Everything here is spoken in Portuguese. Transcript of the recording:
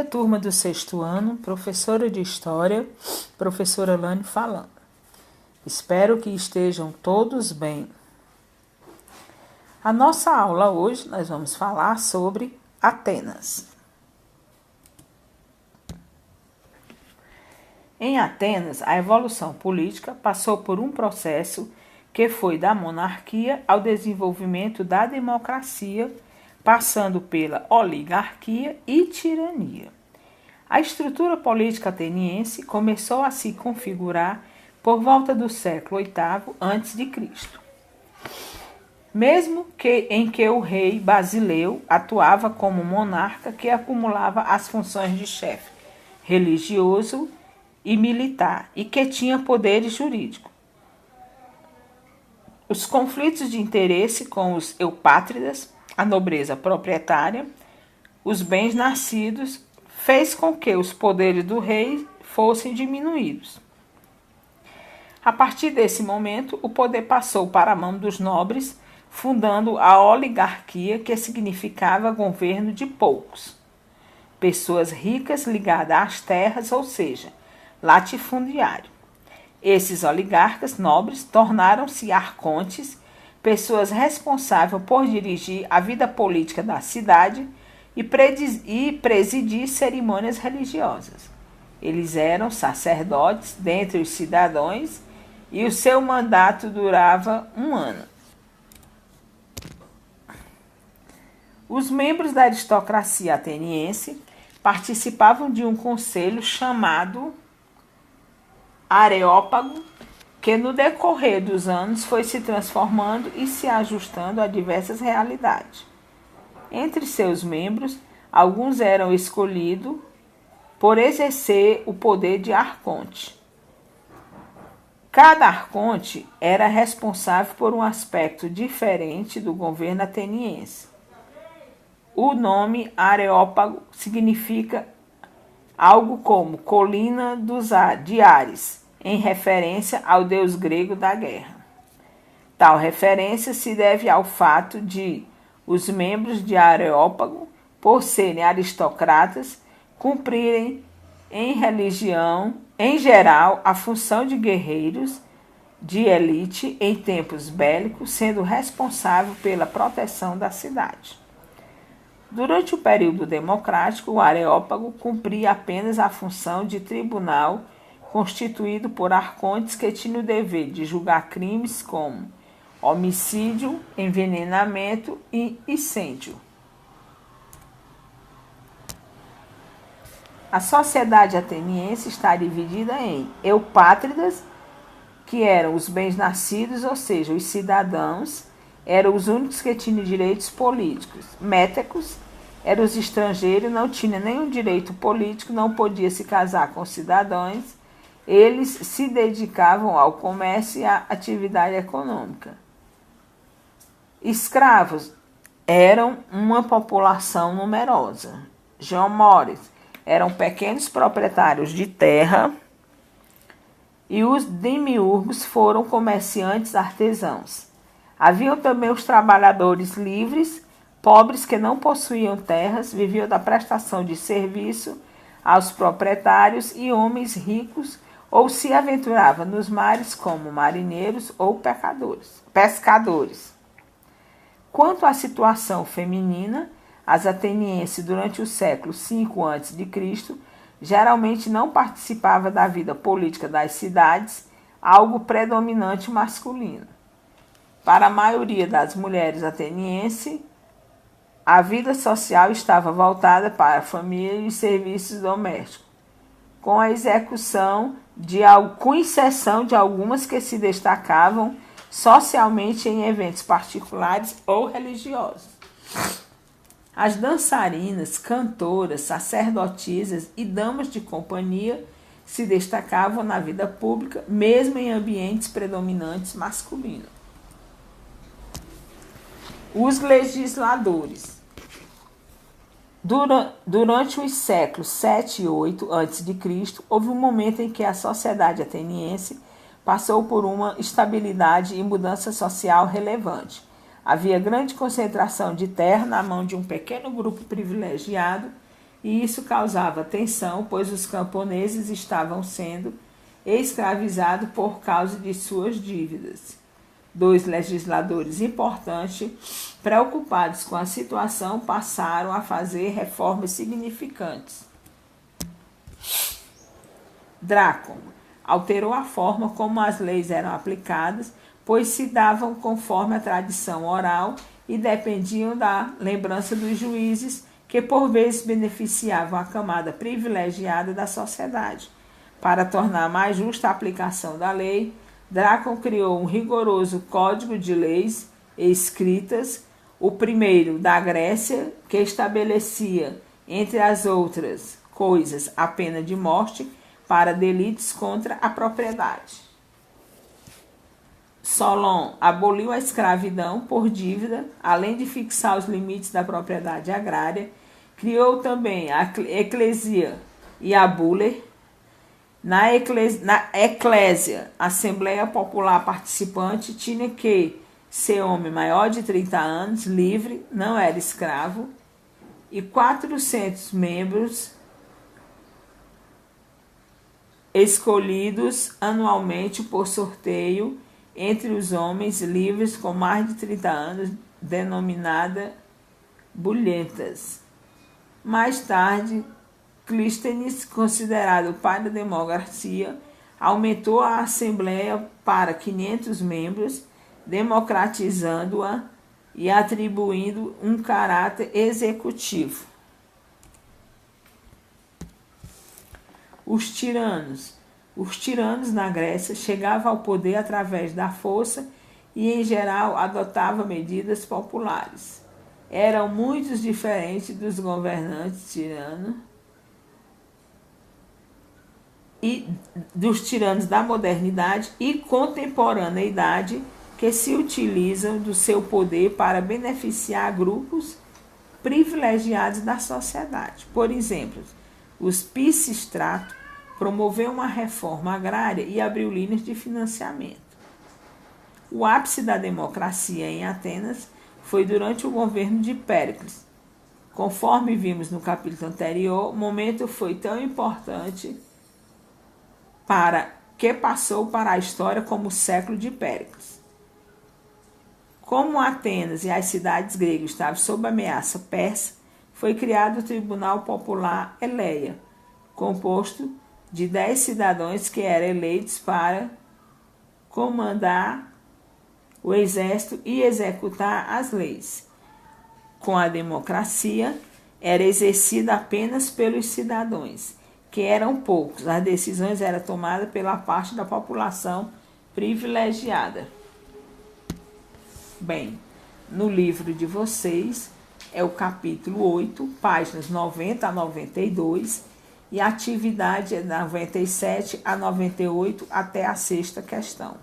turma do 6º ano, professora de História, professora Lane falando. Espero que estejam todos bem. A nossa aula hoje nós vamos falar sobre Atenas. Em Atenas, a evolução política passou por um processo que foi da monarquia ao desenvolvimento da democracia, passando pela oligarquia e tirania. A estrutura política ateniense começou a se configurar por volta do século VIII a.C., mesmo em que o rei Basileu atuava como monarca que acumulava as funções de chefe religioso e militar e que tinha poderes jurídicos. Os conflitos de interesse com os eupátridas, a nobreza proprietária, os bens nascidos, fez com que os poderes do rei fossem diminuídos. A partir desse momento, o poder passou para a mão dos nobres, fundando a oligarquia, que significava governo de poucos. Pessoas ricas ligadas às terras, ou seja, latifundiário. Esses oligarcas nobres tornaram-se arcontes, pessoas responsáveis por dirigir a vida política da cidade e presidir cerimônias religiosas. Eles eram sacerdotes dentre os cidadãos e o seu mandato durava 1 ano. Os membros da aristocracia ateniense participavam de um conselho chamado Areópago, que no decorrer dos anos foi se transformando e se ajustando a diversas realidades. Entre seus membros, alguns eram escolhidos por exercer o poder de arconte. Cada arconte era responsável por um aspecto diferente do governo ateniense. O nome Areópago significa algo como colina de Ares, em referência ao deus grego da guerra. Tal referência se deve ao fato de os membros de Areópago, por serem aristocratas, cumprirem em geral, a função de guerreiros de elite em tempos bélicos, sendo responsável pela proteção da cidade. Durante o período democrático, o Areópago cumpria apenas a função de tribunal constituído por arcontes que tinham o dever de julgar crimes como homicídio, envenenamento e incêndio. A sociedade ateniense está dividida em eupátridas, que eram os bens nascidos, ou seja, os cidadãos, eram os únicos que tinham direitos políticos. Métecos eram os estrangeiros, não tinham nenhum direito político, não podia se casar com cidadãos. Eles se dedicavam ao comércio e à atividade econômica. Escravos eram uma população numerosa. Geomores eram pequenos proprietários de terra e os demiurgos foram comerciantes artesãos. Haviam também os trabalhadores livres, pobres que não possuíam terras, viviam da prestação de serviço aos proprietários e homens ricos ou se aventuravam nos mares como marinheiros ou pescadores. Quanto à situação feminina, as atenienses durante o século V a.C. geralmente não participavam da vida política das cidades, algo predominante masculino. Para a maioria das mulheres atenienses, a vida social estava voltada para a família e os serviços domésticos, com exceção de algumas que se destacavam socialmente em eventos particulares ou religiosos. As dançarinas, cantoras, sacerdotisas e damas de companhia se destacavam na vida pública, mesmo em ambientes predominantes masculinos. Os legisladores. Durante os séculos 7 e 8 a.C., houve um momento em que a sociedade ateniense passou por uma estabilidade e mudança social relevante. Havia grande concentração de terra na mão de um pequeno grupo privilegiado e isso causava tensão, pois os camponeses estavam sendo escravizados por causa de suas dívidas. Dois legisladores importantes, preocupados com a situação, passaram a fazer reformas significantes. Drácon alterou a forma como as leis eram aplicadas, pois se davam conforme a tradição oral e dependiam da lembrança dos juízes, que por vezes beneficiavam a camada privilegiada da sociedade. Para tornar mais justa a aplicação da lei, Drácon criou um rigoroso código de leis escritas, o primeiro da Grécia, que estabelecia, entre as outras coisas, a pena de morte para delitos contra a propriedade. Solon aboliu a escravidão por dívida, além de fixar os limites da propriedade agrária, criou também a eclesia e a bule. Na eclésia, a Assembleia Popular participante tinha que ser homem maior de 30 anos, livre, não era escravo, e 400 membros escolhidos anualmente por sorteio entre os homens livres com mais de 30 anos, denominada bulhentas. Mais tarde, Clístenes, considerado o pai da democracia, aumentou a Assembleia para 500 membros, democratizando-a e atribuindo um caráter executivo. Os tiranos. Os tiranos na Grécia chegavam ao poder através da força e, em geral, adotavam medidas populares. Eram muito diferentes dos governantes tiranos e dos tiranos da modernidade e contemporaneidade, que se utilizam do seu poder para beneficiar grupos privilegiados da sociedade. Por exemplo, os Pisistrato promoveu uma reforma agrária e abriu linhas de financiamento. O ápice da democracia em Atenas foi durante o governo de Péricles. Conforme vimos no capítulo anterior, o momento foi tão importante que passou para a história como o século de Péricles. Como Atenas e as cidades gregas estavam sob ameaça persa, foi criado o Tribunal Popular Eleia, composto de 10 cidadãos que eram eleitos para comandar o exército e executar as leis. Com a democracia, era exercida apenas pelos cidadãos, que eram poucos. As decisões eram tomadas pela parte da população privilegiada. Bem, no livro de vocês é o capítulo 8, páginas 90 a 92, e a atividade é 97 a 98 até a 6ª questão.